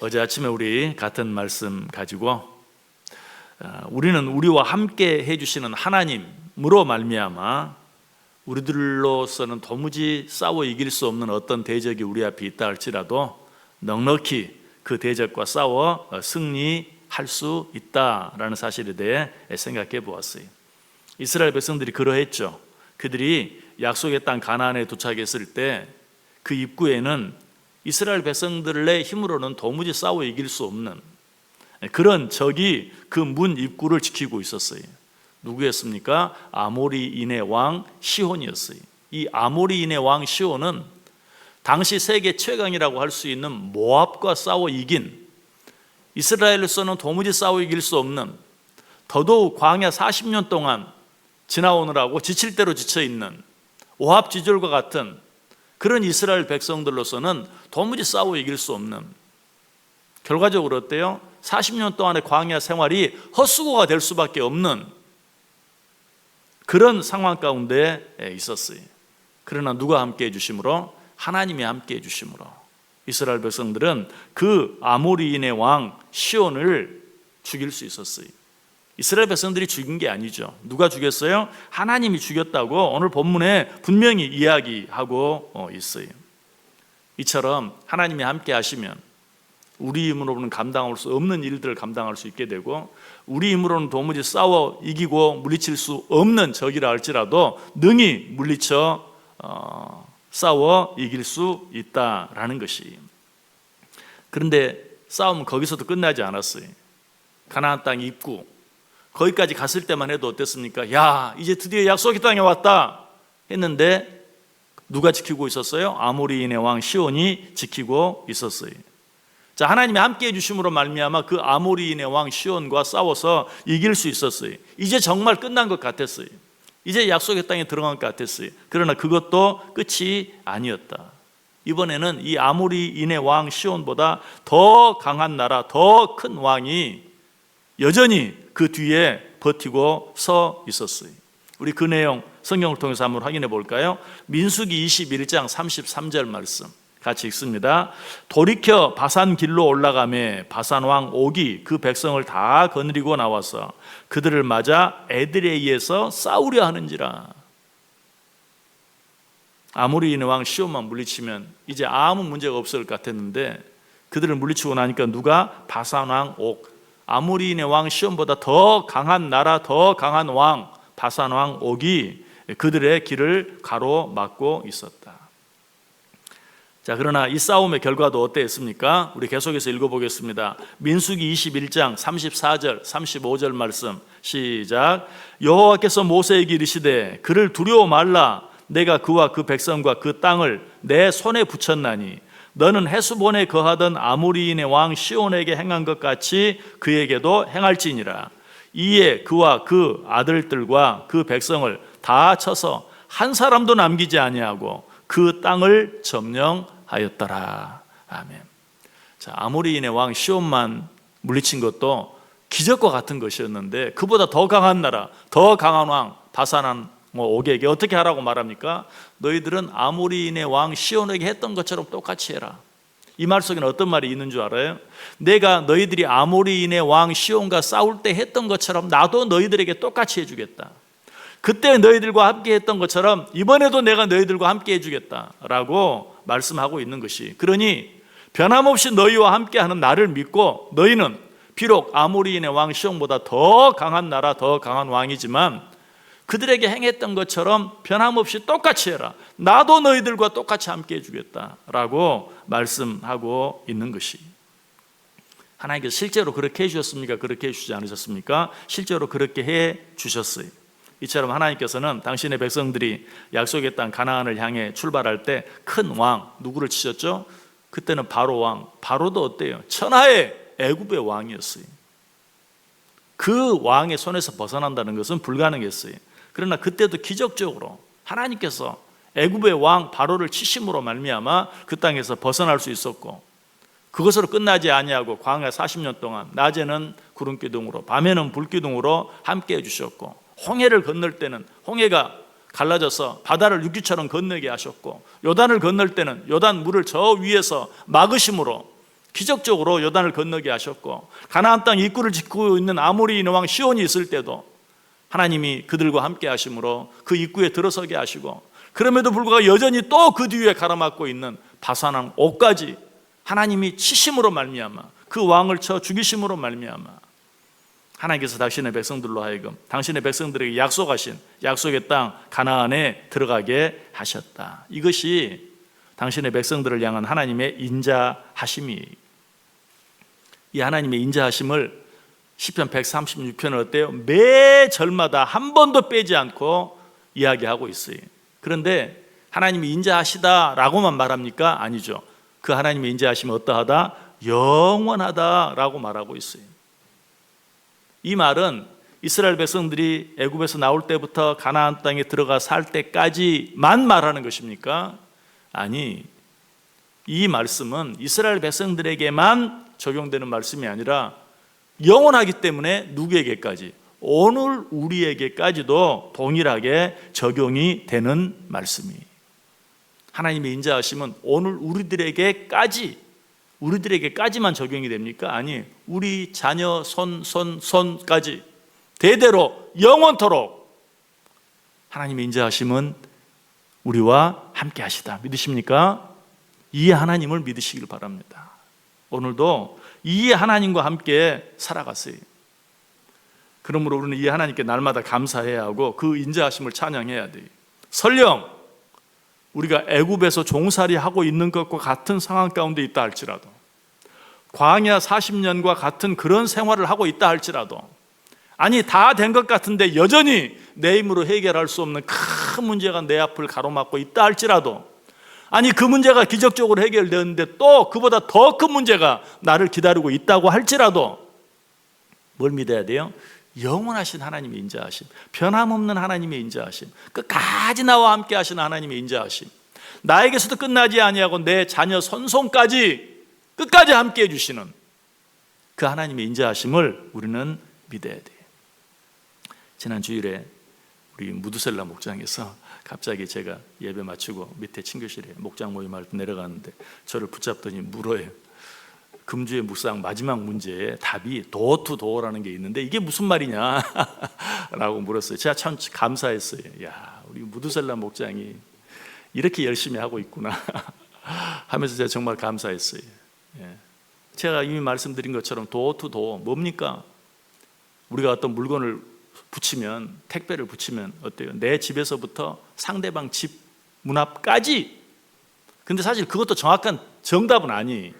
어제 아침에 우리 같은 말씀 가지고 우리는 우리와 함께 해주시는 하나님으로 말미암아 우리들로서는 도무지 싸워 이길 수 없는 어떤 대적이 우리 앞에 있다 할지라도 넉넉히 그 대적과 싸워 승리할 수 있다라는 사실에 대해 생각해 보았어요. 이스라엘 백성들이 그러했죠. 그들이 약속의 땅 가나안에 도착했을 때 그 입구에는 이스라엘 백성들의 힘으로는 도무지 싸워 이길 수 없는 그런 적이 그 문 입구를 지키고 있었어요. 누구였습니까? 아모리인의 왕 시혼이었어요. 이 아모리인의 왕 시혼은 당시 세계 최강이라고 할 수 있는 모압과 싸워 이긴, 이스라엘로서는 도무지 싸워 이길 수 없는, 더더욱 광야 40년 동안 지나오느라고 지칠 대로 지쳐있는 오합지졸과 같은 그런 이스라엘 백성들로서는 도무지 싸워 이길 수 없는, 결과적으로 어때요? 40년 동안의 광야 생활이 헛수고가 될 수밖에 없는 그런 상황 가운데 있었어요. 그러나 누가 함께 해주심으로? 하나님이 함께 해주심으로 이스라엘 백성들은 그 아모리인의 왕 시온을 죽일 수 있었어요. 이스라엘 백성들이 죽인 게 아니죠. 누가 죽였어요? 하나님이 죽였다고 오늘 본문에 분명히 이야기하고 있어요. 이처럼 하나님이 함께 하시면 우리 힘으로는 감당할 수 없는 일들을 감당할 수 있게 되고, 우리 힘으로는 도무지 싸워 이기고 물리칠 수 없는 적이라 할지라도 능히 물리쳐 싸워 이길 수 있다라는 것이. 그런데 싸움은 거기서도 끝나지 않았어요. 가나안 땅 입구 거기까지 갔을 때만 해도 어땠습니까? 야, 이제 드디어 약속의 땅에 왔다 했는데 누가 지키고 있었어요? 아모리인의 왕 시온이 지키고 있었어요. 자, 하나님이 함께 해주심으로 말미암아 그 아모리인의 왕 시온과 싸워서 이길 수 있었어요. 이제 정말 끝난 것 같았어요. 이제 약속의 땅에 들어간 것 같았어요. 그러나 그것도 끝이 아니었다. 이번에는 이 아모리인의 왕 시온보다 더 강한 나라, 더 큰 왕이 여전히 그 뒤에 버티고 서 있었어요. 우리 그 내용 성경을 통해서 한번 확인해 볼까요? 민수기 21장 33절 말씀 같이 읽습니다. 돌이켜 바산 길로 올라가매 바산 왕 옥이 그 백성을 다 거느리고 나와서 그들을 맞아 에드레이에서 싸우려 하는지라. 아모리인의 왕 시온만 물리치면 이제 아무 문제가 없을 것 같았는데 그들을 물리치고 나니까 누가? 바산 왕 옥, 아모리인의 왕 시온보다 더 강한 나라, 더 강한 왕 바산 왕 옥이 그들의 길을 가로막고 있었다. 자, 그러나 이 싸움의 결과도 어땠습니까? 우리 계속해서 읽어보겠습니다. 민수기 21장 34절 35절 말씀 시작. 여호와께서 모세에게 이르시되 그를 두려워 말라. 내가 그와 그 백성과 그 땅을 내 손에 붙였나니 너는 헤스본에 거하던 아모리인의 왕 시온에게 행한 것 같이 그에게도 행할지니라. 이에 그와 그 아들들과 그 백성을 다 쳐서 한 사람도 남기지 아니하고 그 땅을 점령하였더라. 아멘. 자, 아모리인의 왕 시온만 물리친 것도 기적과 같은 것이었는데 그보다 더 강한 나라, 더 강한 왕 바산 옥에게 어떻게 하라고 말합니까? 너희들은 아모리인의 왕 시온에게 했던 것처럼 똑같이 해라. 이 말 속에는 어떤 말이 있는 줄 알아요? 내가 너희들이 아모리인의 왕 시온과 싸울 때 했던 것처럼 나도 너희들에게 똑같이 해주겠다. 그때 너희들과 함께 했던 것처럼 이번에도 내가 너희들과 함께 해주겠다라고 말씀하고 있는 것이, 그러니 변함없이 너희와 함께하는 나를 믿고 너희는 비록 아모리인의 왕 시온보다 더 강한 나라, 더 강한 왕이지만 그들에게 행했던 것처럼 변함없이 똑같이 해라. 나도 너희들과 똑같이 함께 해주겠다라고 말씀하고 있는 것이, 하나님께서 실제로 그렇게 해주셨습니까? 그렇게 해주지 않으셨습니까? 실제로 그렇게 해주셨어요. 이처럼 하나님께서는 당신의 백성들이 약속의 땅 가나안을 향해 출발할 때 큰 왕 누구를 치셨죠? 그때는 바로 왕. 바로도 어때요? 천하의 애굽의 왕이었어요. 그 왕의 손에서 벗어난다는 것은 불가능했어요. 그러나 그때도 기적적으로 하나님께서 애굽의 왕 바로를 치심으로 말미암아 그 땅에서 벗어날 수 있었고, 그것으로 끝나지 아니하고 광야 40년 동안 낮에는 구름기둥으로 밤에는 불기둥으로 함께 해주셨고, 홍해를 건널 때는 홍해가 갈라져서 바다를 육지처럼 건너게 하셨고, 요단을 건널 때는 요단 물을 저 위에서 막으심으로 기적적으로 요단을 건너게 하셨고, 가나안 땅 입구를 지키고 있는 아모리인의 왕 시온이 있을 때도 하나님이 그들과 함께 하심으로 그 입구에 들어서게 하시고, 그럼에도 불구하고 여전히 또 그 뒤에 가로막고 있는 바산왕 옥까지 하나님이 치심으로 말미암아, 그 왕을 쳐 죽이심으로 말미암아 하나님께서 당신의 백성들로 하여금 당신의 백성들에게 약속하신 약속의 땅 가나안에 들어가게 하셨다. 이것이 당신의 백성들을 향한 하나님의 인자하심이, 이 하나님의 인자하심을 시편 136편은 어때요? 매 절마다 한 번도 빼지 않고 이야기하고 있어요. 그런데 하나님이 인자하시다라고만 말합니까? 아니죠. 그 하나님의 인자하심은 어떠하다? 영원하다라고 말하고 있어요. 이 말은 이스라엘 백성들이 애굽에서 나올 때부터 가나안 땅에 들어가 살 때까지만 말하는 것입니까? 아니, 이 말씀은 이스라엘 백성들에게만 적용되는 말씀이 아니라 영원하기 때문에 누구에게까지? 오늘 우리에게까지도 동일하게 적용이 되는 말씀이, 하나님의 인자하심은 오늘 우리들에게까지만 적용이 됩니까? 아니, 우리 자녀 손까지 대대로 영원토록 하나님의 인자하심은 우리와 함께 하시다. 믿으십니까? 이 하나님을 믿으시길 바랍니다. 오늘도 이 하나님과 함께 살아갔어요. 그러므로 우리는 이 하나님께 날마다 감사해야 하고 그 인자하심을 찬양해야 돼요. 설령 우리가 애굽에서 종살이하고 있는 것과 같은 상황 가운데 있다 할지라도, 광야 40년과 같은 그런 생활을 하고 있다 할지라도, 아니 다 된 것 같은데 여전히 내 힘으로 해결할 수 없는 큰 문제가 내 앞을 가로막고 있다 할지라도, 아니 그 문제가 기적적으로 해결되었는데 또 그보다 더 큰 문제가 나를 기다리고 있다고 할지라도 뭘 믿어야 돼요? 영원하신 하나님의 인자하심, 변함없는 하나님의 인자하심, 끝까지 나와 함께 하시는 하나님의 인자하심, 나에게서도 끝나지 아니하고 내 자녀 손손까지 끝까지 함께 해주시는 그 하나님의 인자하심을 우리는 믿어야 돼요. 지난 주일에 우리 무드셀라 목장에서 갑자기 제가 예배 마치고 밑에 친교실에 목장 모임할 때 내려가는데 저를 붙잡더니 물어요. 금주의 묵상 마지막 문제에 답이 도어투도어라는 게 있는데 이게 무슨 말이냐 라고 물었어요. 제가 참 감사했어요. 야, 우리 무드셀라 목장이 이렇게 열심히 하고 있구나 하면서 제가 정말 감사했어요. 제가 이미 말씀드린 것처럼 도어투도어 뭡니까? 우리가 어떤 물건을 붙이면, 택배를 붙이면 어때요? 내 집에서부터 상대방 집 문 앞까지. 근데 사실 그것도 정확한 정답은 아니.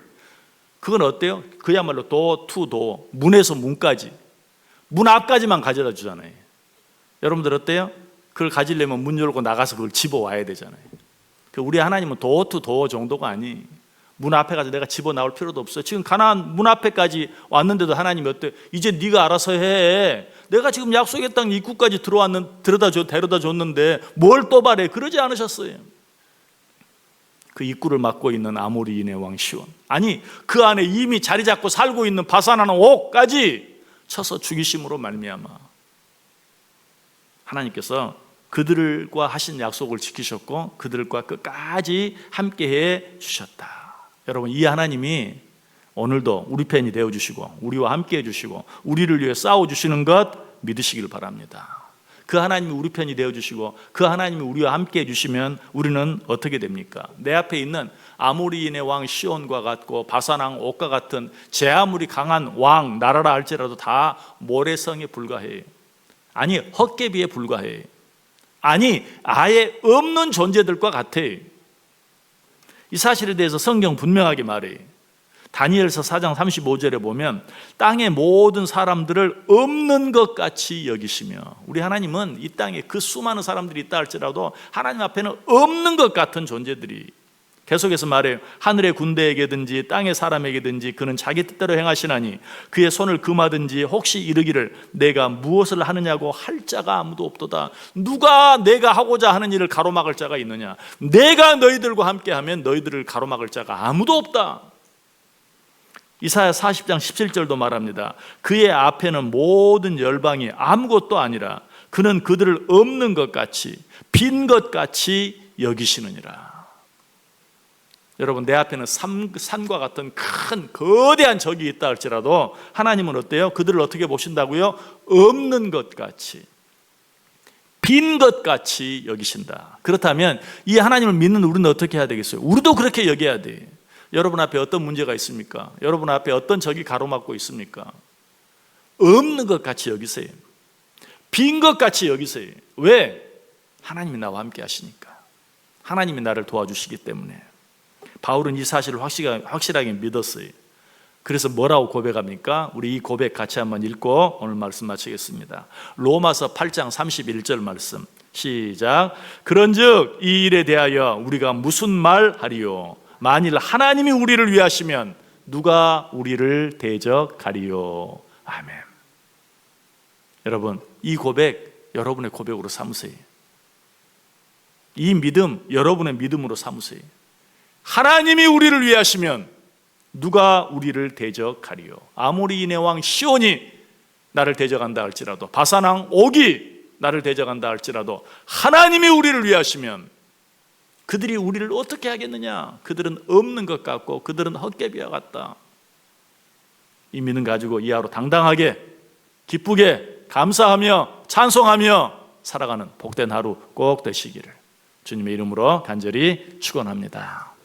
그건 어때요? 그야말로 도어 투 도어, 문에서 문까지, 문 앞까지만 가져다 주잖아요. 여러분들 어때요? 그걸 가지려면 문 열고 나가서 그걸 집어와야 되잖아요. 우리 하나님은 도어 투 도어 정도가 아니, 문 앞에 가서 내가 집어 나올 필요도 없어요. 지금 가나안 문 앞에까지 왔는데도 하나님이 어때요? 이제 네가 알아서 해. 내가 지금 약속의 땅 입구까지 데려다 줬는데 뭘 또 바래? 그러지 않으셨어요. 그 입구를 막고 있는 아모리인의 왕 시온, 아니 그 안에 이미 자리 잡고 살고 있는 바산하는 옥까지 쳐서 죽이심으로 말미암아 하나님께서 그들과 하신 약속을 지키셨고 그들과 끝까지 함께해 주셨다. 여러분, 이 하나님이 오늘도 우리 편이 되어주시고 우리와 함께해 주시고 우리를 위해 싸워주시는 것 믿으시길 바랍니다. 그 하나님이 우리 편이 되어주시고 그 하나님이 우리와 함께해 주시면 우리는 어떻게 됩니까? 내 앞에 있는 아모리인의 왕 시온과 같고 바산왕 옥과 같은 제 아무리 강한 왕 나라라 할지라도 다 모래성에 불과해요. 아니 헛개비에 불과해요. 아니 아예 없는 존재들과 같아요. 이 사실에 대해서 성경 분명하게 말해요. 다니엘서 4장 35절에 보면 땅의 모든 사람들을 없는 것 같이 여기시며, 우리 하나님은 이 땅에 그 수많은 사람들이 있다 할지라도 하나님 앞에는 없는 것 같은 존재들이, 계속해서 말해요. 하늘의 군대에게든지 땅의 사람에게든지 그는 자기 뜻대로 행하시나니 그의 손을 금하든지 혹시 이르기를 내가 무엇을 하느냐고 할 자가 아무도 없도다. 누가 내가 하고자 하는 일을 가로막을 자가 있느냐? 내가 너희들과 함께하면 너희들을 가로막을 자가 아무도 없다. 이사야 40장 17절도 말합니다. 그의 앞에는 모든 열방이 아무것도 아니라 그는 그들을 없는 것 같이 빈 것 같이 여기시느니라. 여러분, 내 앞에는 산과 같은 큰 거대한 적이 있다 할지라도 하나님은 어때요? 그들을 어떻게 보신다고요? 없는 것 같이, 빈 것 같이 여기신다. 그렇다면 이 하나님을 믿는 우리는 어떻게 해야 되겠어요? 우리도 그렇게 여겨야 돼. 여러분 앞에 어떤 문제가 있습니까? 여러분 앞에 어떤 적이 가로막고 있습니까? 없는 것 같이 여기세요. 빈 것 같이 여기세요. 왜? 하나님이 나와 함께 하시니까. 하나님이 나를 도와주시기 때문에. 바울은 이 사실을 확실하게 믿었어요. 그래서 뭐라고 고백합니까? 우리 이 고백 같이 한번 읽고 오늘 말씀 마치겠습니다. 로마서 8장 31절 말씀 시작. 그런즉 이 일에 대하여 우리가 무슨 말하리요? 만일 하나님이 우리를 위하시면 누가 우리를 대적하리요? 아멘. 여러분, 이 고백 여러분의 고백으로 삼으세요. 이 믿음 여러분의 믿음으로 삼으세요. 하나님이 우리를 위하시면 누가 우리를 대적하리요? 아모리인의 왕 시온이 나를 대적한다 할지라도, 바산 왕 옥이 나를 대적한다 할지라도 하나님이 우리를 위하시면 그들이 우리를 어떻게 하겠느냐? 그들은 없는 것 같고 그들은 헛개비와 같다. 이 믿음 가지고 이 하루 당당하게 기쁘게 감사하며 찬송하며 살아가는 복된 하루 꼭 되시기를 주님의 이름으로 간절히 축원합니다.